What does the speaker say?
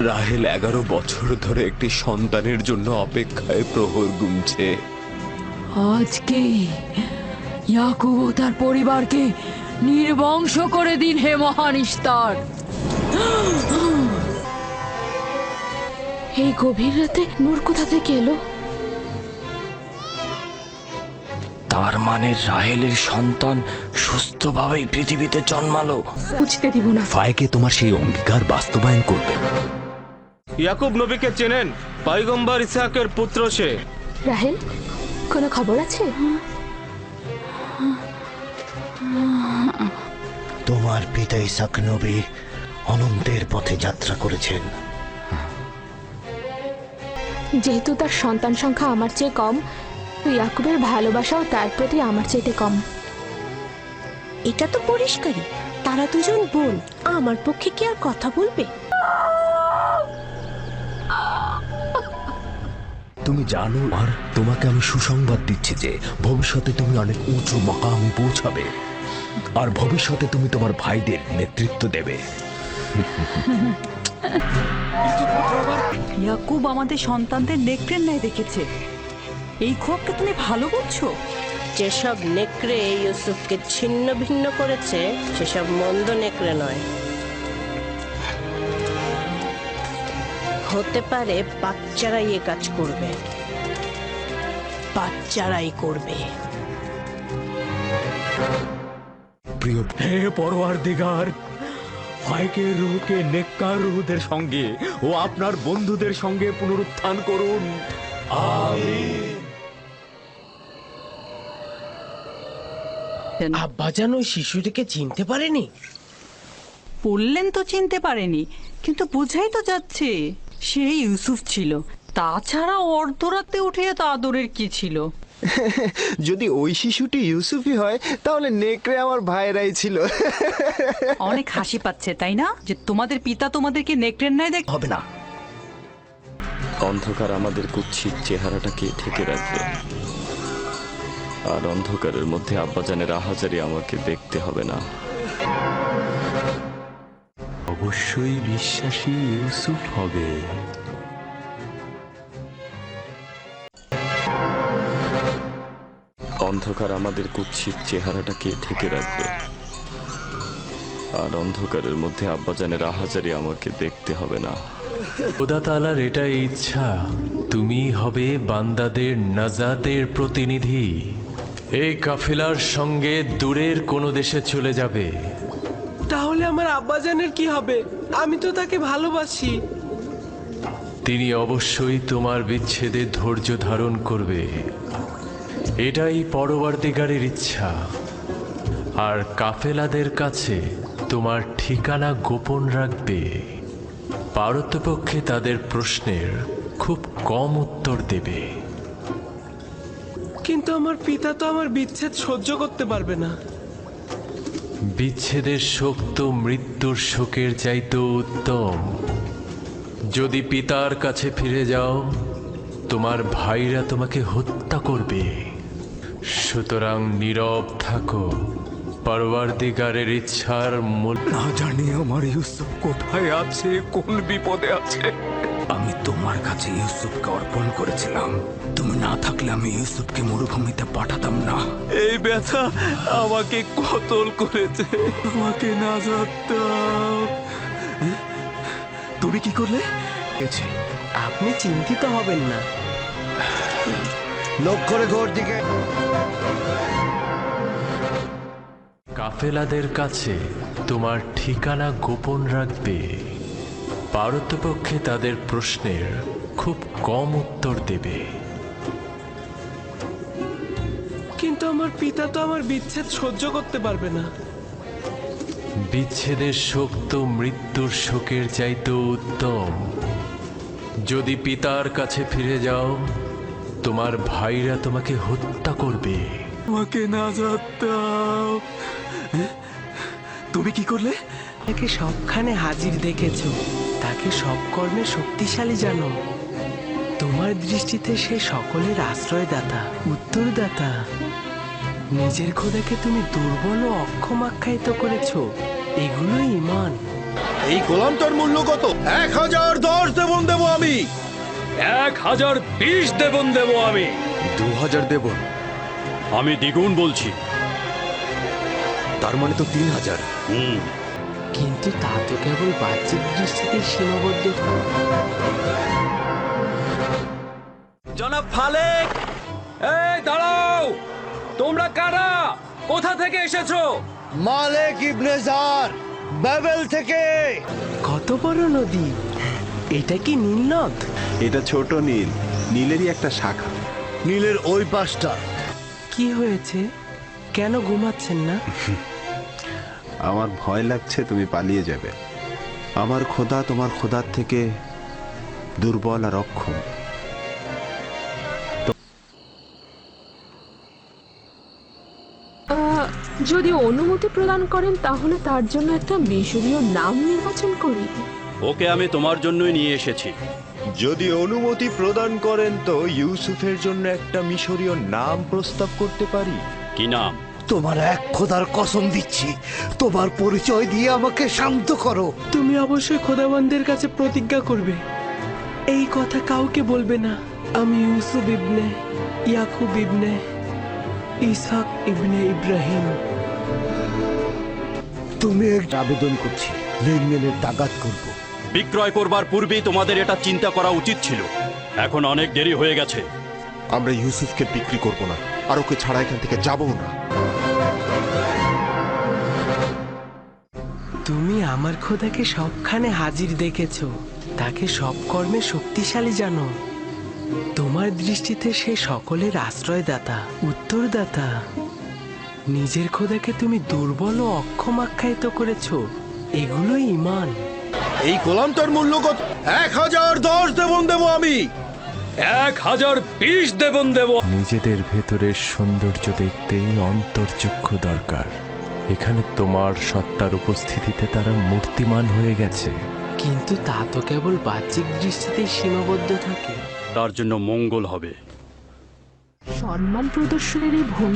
রাহেল 11 বছর ধরে একটি সন্তানের জন্য অপেক্ষায় প্রহর গুনছে। আজকে ইয়াকুব ও তার পরিবারকে নির্বংশ করে দিন হে মহান ইস্তার। এই গভীর রাতে নূর কোথা থেকে এলো? তার মানে রাহেলের সন্তান সুস্থভাবেই পৃথিবীতে জন্মালো। বুঝতে দিব না। ফায়েকে তোমার সেই অঙ্গীকার বাস্তবায়ন করবে। ইয়াকুব নবীকে চেনেন? পয়গম্বর ইসহাকের পুত্র সে। রাহেল, কোনো খবর আছে? তোমার পিতা ইসহাক নবী অনন্তের পথে যাত্রা করেছেন। যেহেতু তার সন্তান সংখ্যা আমার চেয়ে কম, ইয়াকুবের ভালোবাসাও তার প্রতি আমার চাইতে কম। এটা তো পরিষ্কারই, তারা দুজন বোন। আমার পক্ষে কি আর কথা বলবে? তুমি জানো, আর তোমাকে আমি সুসংবাদ দিচ্ছি যে ভবিষ্যতে তুমি অনেক উঁচু মাকামে পৌঁছাবে, আর ভবিষ্যতে তুমি তোমার ভাইদের নেতৃত্ব দেবে। ইয়াকুব আমাদের সন্তানদের নেকড়ের ন্যায় দেখেছে। এই ক্ষোভকে তুমি ভালো বুঝছো? যেসব নেকড়ে ইউসুফকে ছিন্ন ভিন্ন করেছে সেসব মন্দ নেকড়ে নয়। হতে পারে বাচ্চারাই এ কাজ করবে, বাচ্চারাই করবে। প্রিয় হে পরওয়ারদিগার, ফায়েকের রূহকে নেককার রূহদের সঙ্গে ও আপনার বন্ধুদের সঙ্গে পুনরুত্থান করুন। আব্বাজান ওই শিশুটিকে চিনতে পারেনি? বললেন তো চিনতে পারেনি, কিন্তু বোঝাই তো যাচ্ছে সেই ইউসুফ ছিল। তাছাড়া অর্ধরাতে উঠে এত আদরের কি ছিল? যদি ওই শিশুটি ইউসুফই হয় তাহলে নেকড়ে আমার ভাইরাই ছিল। অনেক হাসি পাচ্ছে তাই না, যে তোমাদের পিতা তোমাদেরকে নেকড়ের ন্যায় দেখ হবে না। অন্ধকার আমাদের কুৎসিত চেহারাটাকে ঢেকে রাখবে, আর অন্ধকারের মধ্যে আব্বাজানের আহাজারি আমাকে দেখতে হবে না। অবশ্যই বিশ্বাসী ইউসুফ হবে। অন্ধকার আমাদের কুৎসিত চেহারাটাকে ঢেকে রাখবে, আর অন্ধকারের মধ্যে আব্বাজানের আহাজারি আমাকে দেখতে হবে না। খোদা তাআলার এটাই ইচ্ছা, তুমি হবে বান্দাদের নাজাতের প্রতিনিধি। এই কাফেলার সঙ্গে দূরের কোনো দেশে চলে যাবে। তাহলে আমার আব্বাজানের কি হবে? আমি তো তাকে ভালোবাসি। তিনি অবশ্যই তোমার বিচ্ছেদে ধৈর্য ধারণ করবে, এটাই পরবর্তীকারের ইচ্ছা। আর কাফেলাদের কাছে তোমার ঠিকানা গোপন রাখবে। পারতপক্ষে তাদের প্রশ্নের খুব কম উত্তর দেবে। কিন্তু আমার পিতা তো আমার বিচ্ছেদ সহ্য করতে পারবে না। বিচ্ছেদের শোক তো মৃত্যুর শোকের চাইতেও উত্তম। যদি পিতার কাছে ফিরে যাও, তোমার ভাইরা তোমাকে হত্যা করবে। সুতরাং নীরব থাকো, পরওয়ারদিগারের ইচ্ছার মূল। না জানি আমার ইউসুফ কোথায় আছে, কোন বিপদে আছে। আমি তোমার কাছে ইউসুফকে অর্পণ করেছিলাম। তুমি না থাকলে আমি ইউসুফকে মরুভূমিতে পাঠাতাম না। এই ব্যথা আমাকে কতল করেছে। আমাকে নাজাত দাও। তুমি কি করলে? আপনি চিন্তিত হবেন না। লক্ষ্য রেখে ওর দিকে। কাফেলাদের কাছে তোমার ঠিকানা গোপন রাখবে। পারতপক্ষে তাদের প্রশ্নের খুব কম উত্তর দেবে। কিন্তু আমার পিতা তো আমার বিচ্ছেদ সহ্য করতে পারবে না। বিচ্ছেদের শোক তো মৃত্যুর শোকের চাইতেও উত্তম। যদি পিতার কাছে ফিরে যাও, তোমার ভাইরা তোমাকে হত্যা করবে। আমাকে নাজাত দাও। তুমি কি করলে? তাকে সবখানে হাজির দেখেছো, তাকে সব কর্মে শক্তিশালী জানো। তোমার দৃষ্টিতে সে সকলের আশ্রয়দাতা, উত্তরদাতা। নিজের খোদাকে তুমি দুর্বল ও অক্ষম আখ্যায়িত করেছো। এগুলোই ঈমান। এই গোলামটার মূল্য কত? 1010 দেবন দেবো আমি। 1020 দেবন দেবো আমি। 2000 দেবন? আমি দ্বিগুণ বলছি। তার মানে তো 3000। কিন্তু তা তো কেবল বাহ্যিক দৃষ্টিতে সীমাবদ্ধ। জনাব ফালেক, এই দাঁড়াও! তোমরা কারা? কোথা থেকে এসেছো? মালেক ইবনে জার, বাবেল থেকে। কত বড় নদী! এটা কি নীল নদ? এটা ছোট নীল, নীলেরই একটা শাখা। নীলের ওই পাশটা। কি হয়েছে? কেন ঘুমাচ্ছেন না? আমার ভয় লাগছে তুমি পালিয়ে যাবে। আমার খোদা তোমার খোদার থেকে দুর্বল আর অক্ষম। যদি অনুমতি প্রদান করেন তাহলে তার জন্য একটা মিশরীয় নাম নির্বাচন করি। ওকে আমি তোমার জন্যই নিয়ে এসেছি। যদি অনুমতি প্রদান করেন তো ইউসুফের জন্য একটা মিশরীয় নাম প্রস্তাব করতে পারি। কি নাম? তোমার এক খোদার কসম দিচ্ছি, তোমার পরিচয় দিয়ে আমাকে শান্ত করো। তুমি অবশ্যই খোদাবন্দের কাছে প্রতিজ্ঞা করবে, এই কথা কাউকে বলবে না। আমি ইউসুফ ইবনে ইয়াকুব ইবনে ইসহাক ইবনে ইব্রাহিম। তুমি এক আবেদন করছি, লেনদেনের তাগাদ করব। বিক্রয় করবার পূর্বেই তোমাদের এটা চিন্তা করা উচিত ছিল। এখন অনেক দেরি হয়ে গেছে। আমরা ইউসুফকে বিক্রি করব না, আর ওকে ছাড়া এখান থেকে যাবও না। তুমি আমার খোদাকে সবখানে হাজির দেখেছো, তাকে সব কর্মে শক্তিশালী জানো। তোমার দৃষ্টিতে সে সকলের আশ্রয়দাতা, উত্তরদাতা। নিজের খোদাকে তুমি দুর্বল ও অক্ষম আখ্যায়িত করেছো। এগুলোই ঈমান। এই গোলামটার মূল্য কত? 1010 দেবন দেবো আমি। 1020 দেবন দেবো। নিজেদের ভেতরের সৌন্দর্য দেখতেই অন্তর্চক্ষু দরকার। এখানে তোমার সত্তার উপস্থিতিতে তারা মূর্তিমান হয়ে গেছে। কিন্তু তা তো কেবল বাহ্যিক দৃষ্টিতেই সীমাবদ্ধ থাকে। তার জন্য মঙ্গল হবে। সম্মান প্রদর্শনের এই ভঙ্গি